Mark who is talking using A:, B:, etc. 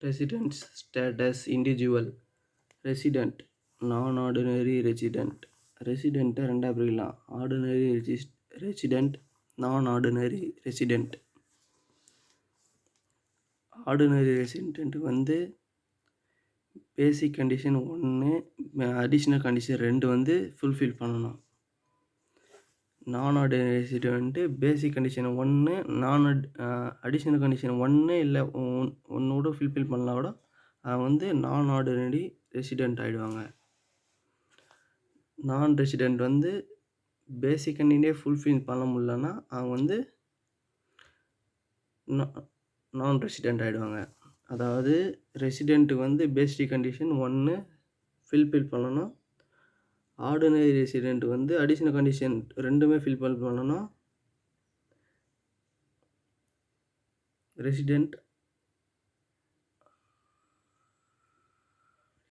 A: Residents status individual. Resident நான் ordinary resident. ரெசிடெண்ட்டை ரெண்டாக பிரிக்கலாம். ஆர்டினரி ரெசிடெண்ட், நான் ஆர்டினரி ரெசிடெண்ட். ஆர்டினரி ரெசிடெண்ட் வந்து பேசிக் கண்டிஷன் 1, அடிஷ்னல் கண்டிஷன் 2 வந்து ஃபுல்ஃபில் பண்ணணும். நான் ordinary resident basic condition 1, additional condition 1 இல்லை 1 கூட ஃபுல்ஃபில் பண்ணலாம் கூட அவங்க வந்து நான் ஆர்டினரி ரெசிடெண்ட் ஆகிடுவாங்க. நான் ரெசிடெண்ட் வந்து பேசிக் கண்டிஷனே ஃபுல்ஃபில் பண்ண முடியலன்னா அவங்க வந்து நான் ரெசிடெண்ட் ஆகிடுவாங்க. அதாவது ரெசிடெண்ட்டுக்கு வந்து பேசிக் கண்டிஷன் 1 ஃபில்ஃபில் பண்ணணும். ஆர்டினரி ரெசிடெண்ட் வந்து அடிஷ்னல் கண்டிஷன் 2மே ஃபில்ஃபில் பண்ணணும். ரெசிடெண்ட்